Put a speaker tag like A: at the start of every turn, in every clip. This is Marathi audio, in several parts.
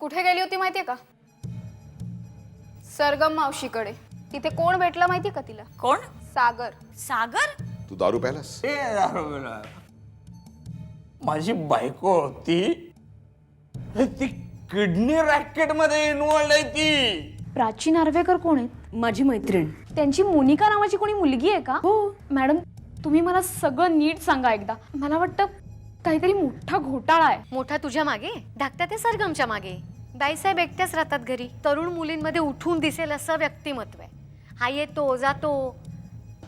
A: कुठे गेली होती माहितीये का? सरगम मावशीकडे. तिथे कोण भेटला माहितीये का तिला?
B: कोण?
A: सागर.
B: सागर?
C: तू दारू प्यालास?
D: दारू पिला. माझी बायको होती ती किडनी रॅकेट मध्ये इन्व्हॉल्ड आहे ती.
A: प्राची नार्वेकर कोण आहेत?
B: माझी मैत्रीण.
A: त्यांची मोनिका नावाची कोणी मुलगी आहे का?
B: हो.
A: मॅडम तुम्ही मला सगळं नीट सांगा एकदा. मला वाटतं काहीतरी मोठा घोटाळा आहे.
E: मोठा तुझ्या मागे, धाकटा ते सरगमच्या मागे. बाईसाहेब एकट्याच राहतात घरी. तरुण मुलींमध्ये उठून दिसेल असं व्यक्तिमत्व आहे. हा येतो जातो,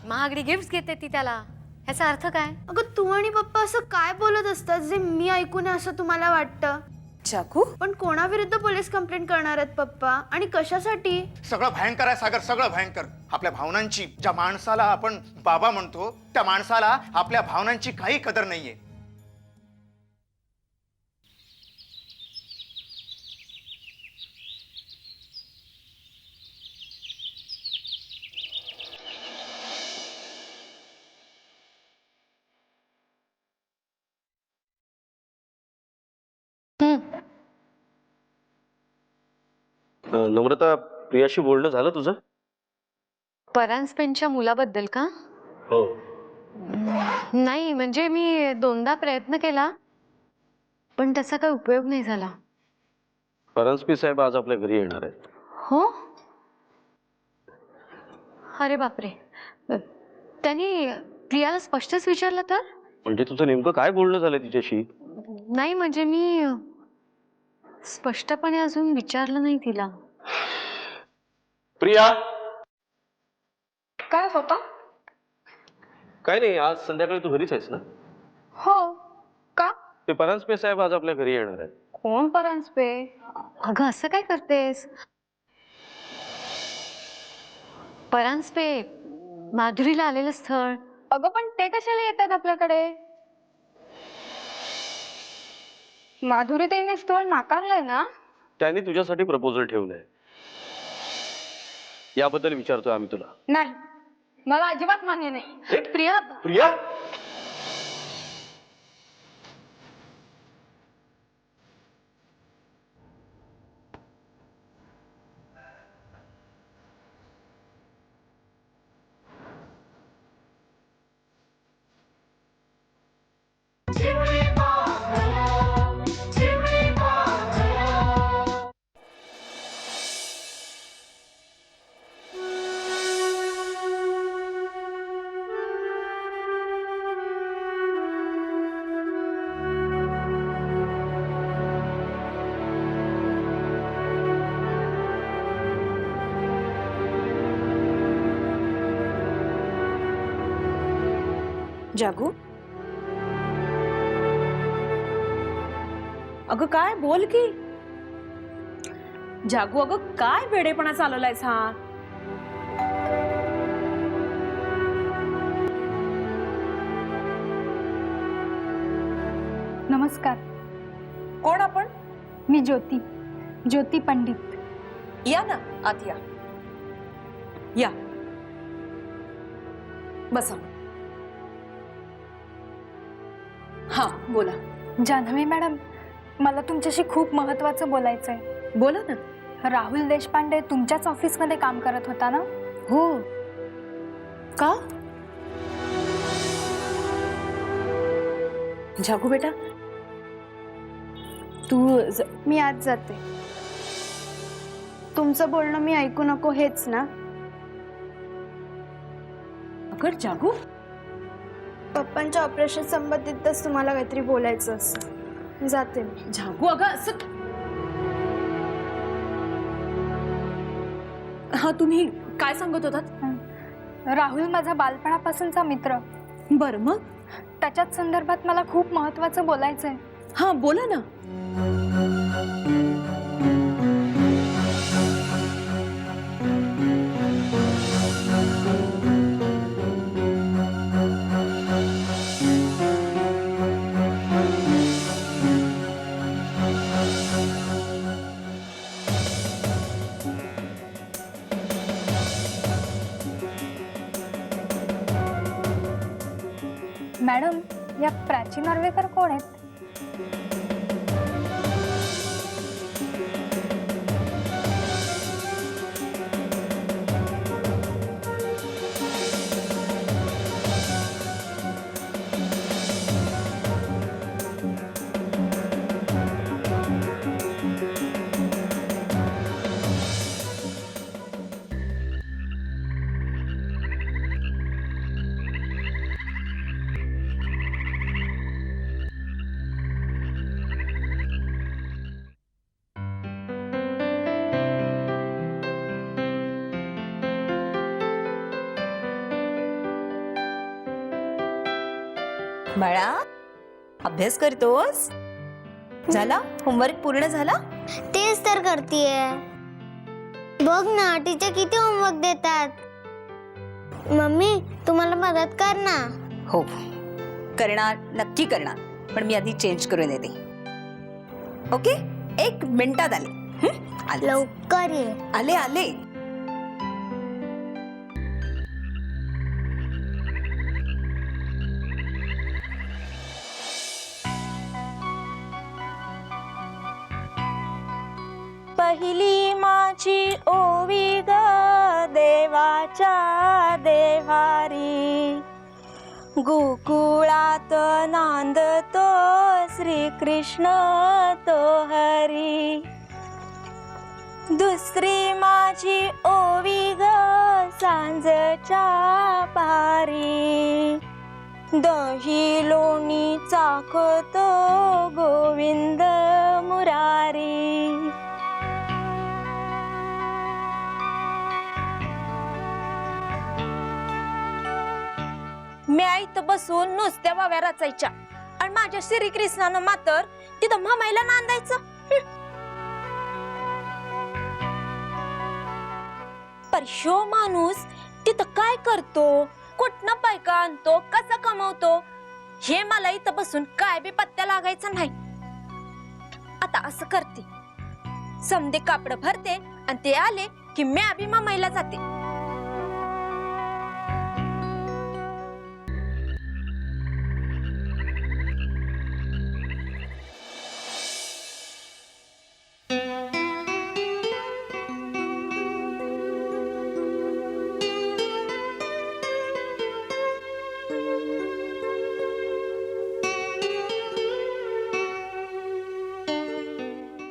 E: महागडी गिफ्ट घेते ती त्याला. ह्याचा अर्थ काय?
F: अगं तू आणि पप्पा असं काय बोलत असतात जे मी ऐकू नये असं तुम्हाला वाटतं?
B: चाकू?
F: पण कोणाविरुद्ध पोलीस कंप्लेंट करणार आहेत पप्पा आणि कशासाठी?
G: सगळं भयंकर आहे सागर, सगळं भयंकर. आपल्या भावनांची, ज्या माणसाला आपण बाबा म्हणतो त्या माणसाला आपल्या भावनांची काही कदर नाहीये.
H: नम्रता, प्रियाशी बोलणं झालं तुझं?
E: परांजपेंच्या मुलाबद्दल का?
H: हो.
E: नाही, म्हणजे मी दोनदा प्रयत्न केला पण त्याचा काही उपयोग नाही झाला.
H: परांजपे साहेब आज आपल्या घरी येणार आहेत.
E: हो? अरे बापरे. त्यांनी प्रियाला स्पष्टच विचारलं तर?
H: म्हणजे तुझं नेमकं काय बोलणं झालं तिच्याशी?
E: नाही, म्हणजे मी स्पष्टपणे अजून विचारलं नाही तिला.
H: प्रिया,
A: काय होता?
H: काय नाही, आज संध्याकाळी तू घरीच आहेस ना?
A: हो. का?
H: ते परांजपे साहेब आज आपल्या घरी येणार आहेत.
A: कोण परांजपे?
E: अगं असं काय करतेस? परांजपे माधुरीला आलेलं स्थळ.
A: अगं पण ते कशाला येतात आपल्याकडे? माधुरी ताईने स्थळ नाकारलंय ना?
H: त्यांनी तुझ्यासाठी प्रपोजल ठेवलंय. याबद्दल विचारतोय आम्ही तुला.
A: नाही, मला अजिबात मान्य नाही.
E: प्रिया,
H: प्रिया,
B: जागू? अगं काय, बोल की. जागू, अगं काय वेडेपणा चालवलायस हा?
I: नमस्कार.
B: कोण आपण?
I: मी ज्योती पंडित.
B: या ना आत, या या, बसा. हा बोला.
I: जान्हवी मॅडम, मला तुमच्याशी खूप महत्त्वाचं बोलायचं आहे.
B: बोला ना.
I: राहुल देशपांडे तुमच्याच ऑफिसमध्ये काम करत होता ना?
B: हो का? जागू बेटा, तू
F: मी आज जाते. तुमचं बोलणं मी ऐकू नको हेच ना?
B: अगं जागू,
F: पप्पांच्या ऑपरेशन संबंधितच तुम्हाला काहीतरी बोलायचं असं. जाते मी.
B: जागू अगं असं. हा, तुम्ही काय सांगत होतात?
I: राहुल माझा बालपणापासूनचा मित्र.
B: बरं, मग
I: त्याच्याच संदर्भात मला खूप महत्वाचं बोलायचं आहे.
B: हा, बोला ना.
I: मॅडम, या प्राची नार्वेकर कोण आहेत?
C: बाळा, अभ्यास करतोस? झाला होमवर्क पूर्ण झाला?
F: तेच तर करतीये. बघ ना, टीचर किती होमवर्क देतात. मम्मी, तुम्हाला मदत कर ना.
C: हो करणार, नक्की करणार, पण मी आधी चेंज करून येते. ओके, 1 मिनिटात आले. आले
F: लवकर ये.
C: आले आले.
J: पहिली माझी ओवी ग देवाच्या देवारी, गोकुळात नांदतो श्रीकृष्ण तो हरी. दुसरी माझी ओवी ग सांजच्या पारी, दही लोणी चाखतो गोविंद मुरारी. मी इथं बसून नुसत्या वाव्या रचायच्या आणि माझ्या श्रीकृष्णानं मात्र तिथं मामाईला नांदायचं. पर ह्यो माणूस तिथं काय करतो, कुठनं पैका आणतो, कसा कमवतो, हे मला इथं बसून काय बी पत्त्या लागायचं नाही. आता असं करते, समदे कापड भरते आणि ते आले की मी बी मामाईला जाते.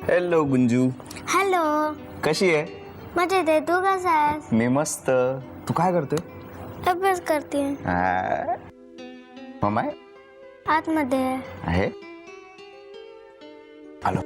K: Hello गुंजू,
F: hello.
K: कशी आहे?
F: मजेत आहे. तू कसा आहेस?
K: मी मस्त. तू काय करतोय?
F: अभ्यास करते.
K: मम्मा
F: आतमध्ये
K: आहे? आलो.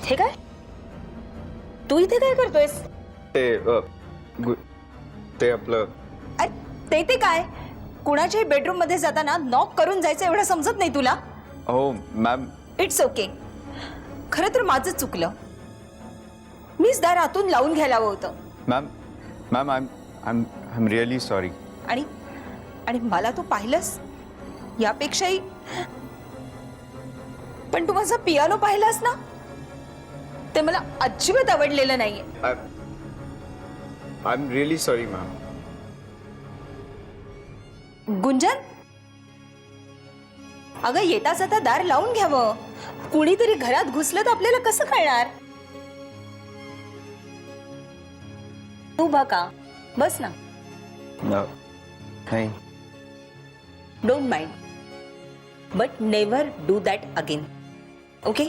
J: हे काय, तू इथे काय करतोयस?
K: ते आपलं
C: ते काय, कुणाच्याही बेडरूम मध्ये जाताना नॉक करून जायचं एवढं समजत नाही तुला?
K: हो मॅम.
C: It's okay. खरं तर माझं चुकलं, मीच दार आतून लावून घ्यायला हवं होतं.
K: Ma'am ma'am I am really sorry.
C: आणि आणि मला तू पाहिलंस यापेक्षाही, पण तू माझा पियानो पाहिलास ना, ते मला अजिबात आवडलेलं नाहीये.
K: I am really sorry ma'am.
C: Gunjan, अगं येता जाता दार लावून घ्यावं. कुणीतरी घरात घुसलं तर आपल्याला कसं कळणार? तू बघा, बस ना.
K: नाही.
C: Don't mind, but never do that again. Okay?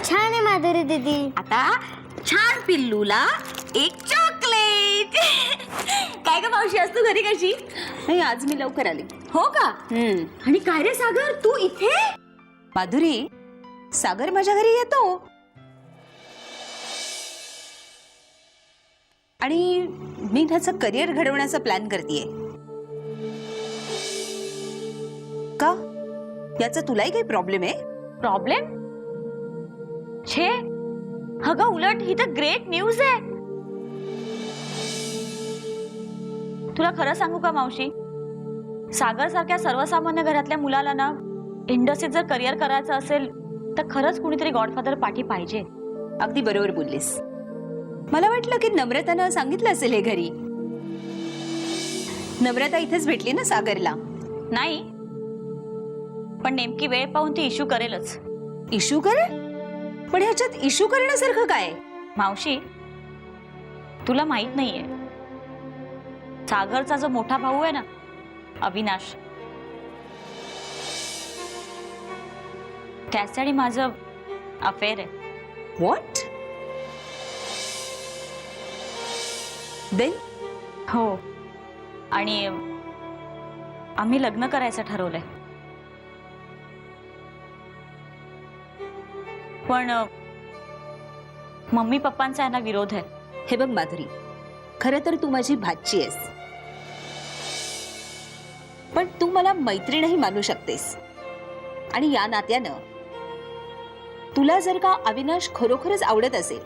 F: छान आहे माधुरी दीदी.
J: आता छान पिल्लूला एक चॉकलेट. काय ग मावशी, आज तू घरी कशी?
C: नाही, आज मी लवकर आले.
J: हो का? आणि काय रे सागर, तू इथे?
C: माधुरी, सागर माझ्या घरी येतो आणि मी त्याचं करिअर घडवण्याचा प्लॅन करतेय. का, याचा तुलाही काही प्रॉब्लेम आहे?
J: प्रॉब्लेम? छे, अगं उलट ही तर ग्रेट न्यूज आहे. तुला खरं सांगू का मावशी, सागर सारख्या सर्वसामान्य घरातल्या मुलाला ना इंडस्ट्रीत जर करिअर करायचं असेल तर खरंच कुणीतरी गॉडफादर पाठी पाहिजे.
C: अगदी बरोबर बोललीस. मला वाटलं की नम्रतानं सांगितलं असेल हे घरी. नम्रता इथेच भेटली ना सागरला.
J: नाही, पण नेमकी वेळ पाहून ती इश्यू करेलच.
C: इश्यू करेल? पण ह्याच्यात इश्यू करण्यासारखं काय?
J: मावशी, तुला माहित नाहीये, सागरचा जो मोठा भाऊ आहे ना अविनाश, त्यासाठी माझं अफेअर आहे.
C: व्हॉट? देन?
J: हो, आणि आम्ही लग्न करायचं ठरवलंय. पण मम्मी पप्पांचा यांना विरोध आहे.
C: हे बघ माधुरी, खरं तर तू माझी भाची आहेस, पण तू मला मैत्रीणही मानू शकतेस. आणि या नात्यानं तुला जर का अविनाश खरोखरच आवडत असेल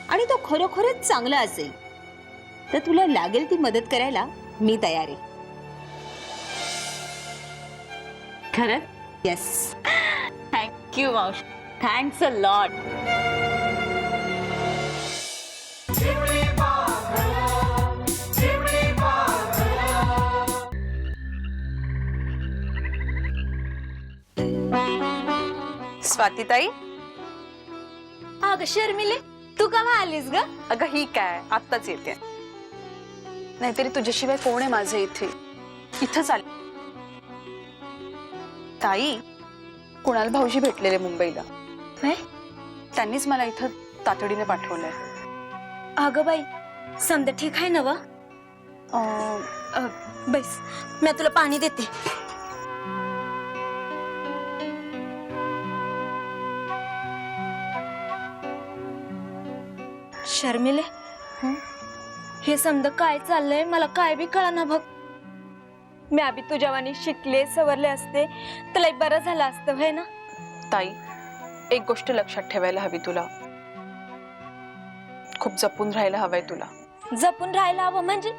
C: आणि तो खरोखरच चांगला असेल तर तुला लागेल ती मदत करायला मी तयार आहे.
J: खरं?
C: येस.
J: थँक्यू मावशी, थँक्स अ लॉट.
B: स्वातीताई,
J: अगं शर्मिले, तू केव्हा आलीस ग?
B: अगं ही काय, आत्ताच येते. नाहीतरी तुझ्याशिवाय कोण आहे माझे इथे? इथंच आले. ताई, कुणाल भाऊजी भेटलेले मुंबईला. त्यांनीच मला इथं तातडीने पाठवलंय.
J: अगं बाई, समजा ठीक आहे ना व? बस, मी तुला पाणी देते. शर्मिले, हे समजा काय चाललंय मला काय बी कळना बघ. मी आधी तुझ्यावानी शिकले सवरले असते तर बरं झालं असतं, व्हय ना?
B: ताई, एक गोष्ट लक्षात ठेवायला हवी तुला. खूप जपून राहायला हवंय तुला.
J: जपून राहायला हवं म्हणजे?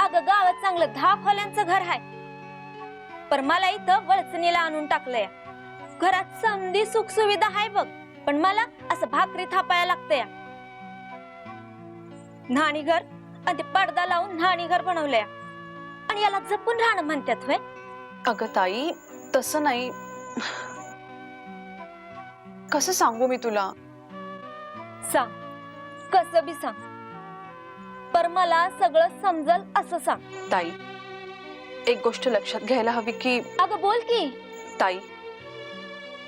J: अगं गावात चांगलं 10 खोल्यांचं घर आहे, पण मला इथं वळचणीला आणून टाकलंय. घरात समधी सुख सुविधा आहे बघ, पण मला असं भाकरी थापायला लागतंय. न्हाणी घर आणि ते पडदा लावून न्हाणी घर बनवलंय आणि याला जपून राहणं म्हणतात व्हय?
B: अगं ताई, तसं नाही. कसं सांगू मी तुला?
J: सांग, कसं बी सांग, पर मला सगळं समजल असं सांग.
B: ताई, एक गोष्ट लक्षात घ्यायला हवी की.
J: अगं बोल की.
B: ताई,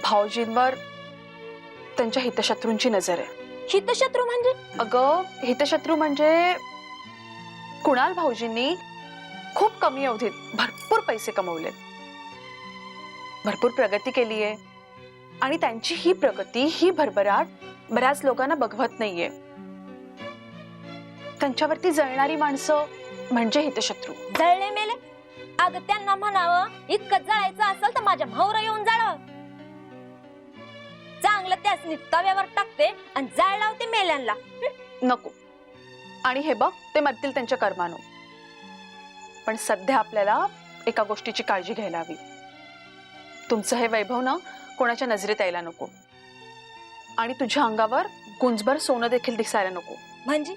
B: भाऊजींवर त्यांच्या हितशत्रूंची नजर आहे.
J: हितशत्रू म्हणजे?
B: अगं हितशत्रू म्हणजे कुणाल भाऊजींनी खूप कमी अवधीत भरपूर पैसे कमवले, भरपूर प्रगती केली आहे आणि त्यांची ही प्रगती, ही भरभराट बऱ्याच लोकांना बघवत नाहीये. त्यांच्यावरती जळणारी माणसं म्हणजे हितशत्रू.
J: जळले मेले? अगं त्यांना म्हणावं इतकं जळायचं असेल तर माझ्या भाऊरा येऊन जाळव. चांगलं त्यासनी तव्यावर टाकते आणि जाळ लावते मेल्यांना.
B: नको. आणि हे बघ, ते मरतील त्यांच्या कर्मानं. पण सध्या आपल्याला एका गोष्टीची काळजी घ्यायला हवी. तुमचं हे वैभव ना कोणाच्या नजरेत यायला नको. आणि तुझ्या अंगावर गुंजभर सोनं देखील दिसायला नको.
J: म्हणजे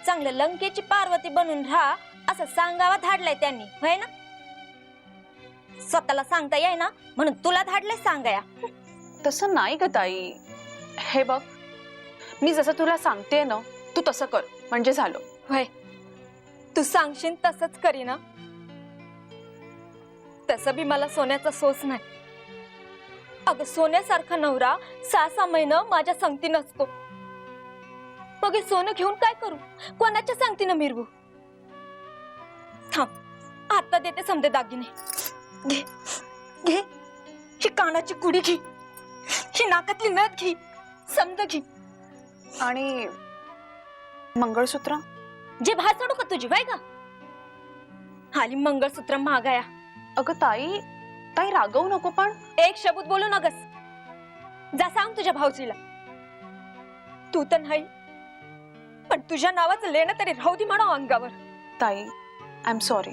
J: चांगलं लंकेची पार्वती बनून राहा असं सांगावा धाडलंय त्यांनी, होय ना? स्वतःला सांगता येई ना म्हणून तुला धाडलंय सांगाया.
B: तसं नाही ग ताई. हे बघ, मी जसं तुला सांगते ना तू तसं कर म्हणजे झालं.
J: होय, तू सांगशील तसंच करी ना. तसं बी मला सोन्याचा सोच नाही. अगं सोन्यासारखा नवरा 6-6 महिनं माझ्या संगती नसतो. मग हे सोनं घेऊन काय करू? कोणाच्या संगतीनं मिरवू? थांब, आता देते समजे दागिने. घे घे, ही कानाची कुडी घे, ही नाकातली नथ घे, समज घे.
B: आणि मंगळसूत्र
J: जे भासडू का तुझी बाय का? हाली मंगळसूत्र महागाया.
B: अगं ताई, ताई रागवू नको. पण
J: एक शब्द बोलू नगस. जा सांग तुझ्या भाऊजीला. तू तर नाही, पण तुझ्या नावाचं लेणं तरी राहू दे म्हणा अंगावर.
B: ताई, आय एम सॉरी.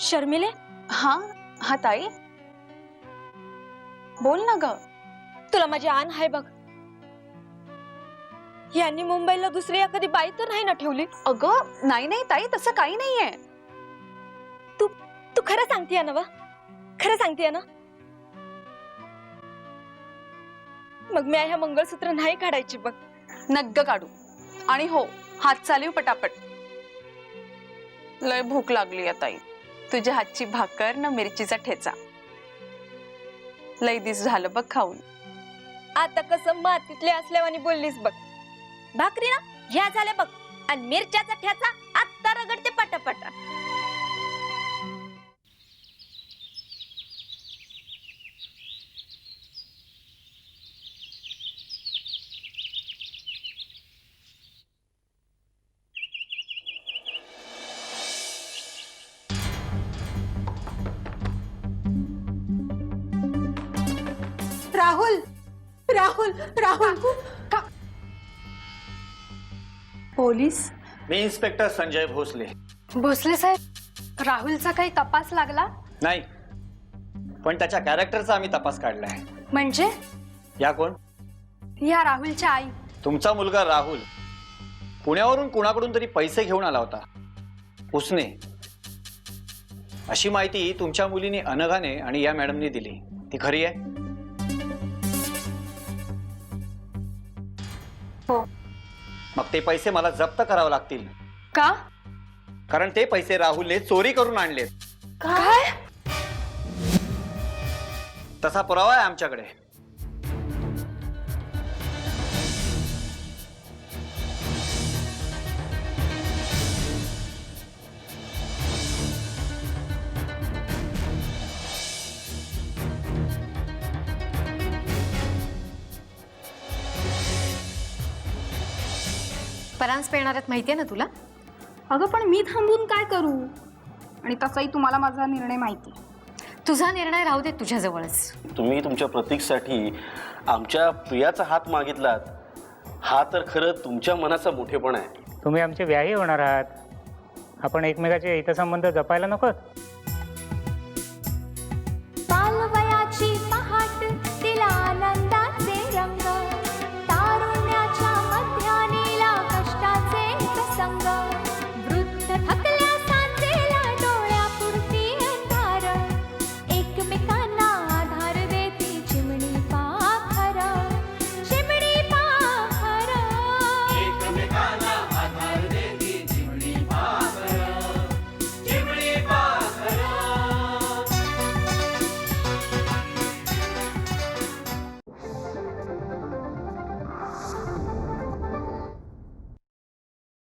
J: शर्मिले,
B: हा हा ताई, बोल ना ग.
J: तुला माझी आण आहे बघ. यांनी मुंबईला दुसरी एखादी बाई तर नाही ना ठेवली?
B: अगं नाही नाही ताई, तसं काही नाहीये.
J: तू खरं सांगतेय ना? वा, खरं सांगतेय ना? मग मी ह्या मंगळसूत्र नाही काढायची बघ.
B: नग्ग काढू. आणि हो, हात चालू पटापट. लय भूक लागली आहे ताई. तुझ्या हातची भाकर ना मिरचीचा ठेचा. लय दिस झालं बघ खाऊन.
J: आता कसं मातीतले असल्यावानी बोललीस बघ. भाकरी ना ह्या झाल्या बघ, आणि मिरच्याचा ठ्याचा आत्ता रगडते पटापटा.
C: राहुल, राहुल, राहुल.
I: पोलीस?
H: मी इन्स्पेक्टर संजय भोसले.
I: भोसले साहेब, राहुलचा काही तपास लागला?
H: नाही, पण त्याच्या कॅरेक्टरचा आम्ही तपास काढलाय.
I: म्हणजे?
H: या कोण?
I: या राहुलच्या आई.
H: तुमचा मुलगा राहुल पुण्यावरून कुणाकडून तरी पैसे घेऊन आला होता, उसने. अशी माहिती तुमच्या मुलीने अनघाने आणि या मॅडमने दिली. ती खरी आहे?
I: हो.
H: मग ते पैसे मला जप्त करावे लागतील.
I: का?
H: कारण ते पैसे राहुलने चोरी करून आणलेत.
I: काय?
H: तसा पुरावा आहे आमच्याकडे.
E: परांज पेरणार आहेत माहितीये ना तुला?
I: अगं पण मी थांबून काय करू? आणि तसाही तुम्हाला माझा निर्णय माहिती.
E: तुझा निर्णय राहू दे तुझ्याजवळच.
L: तुम्ही तुमच्या प्रतीकसाठी आमच्या प्रियाचा हात मागितलात. हा तर खरं तुमच्या मनाचा मोठेपणा आहे.
M: तुम्ही आमचे व्याही होणार आहात. आपण एकमेकाचे हितसंबंध जपायला नकोत?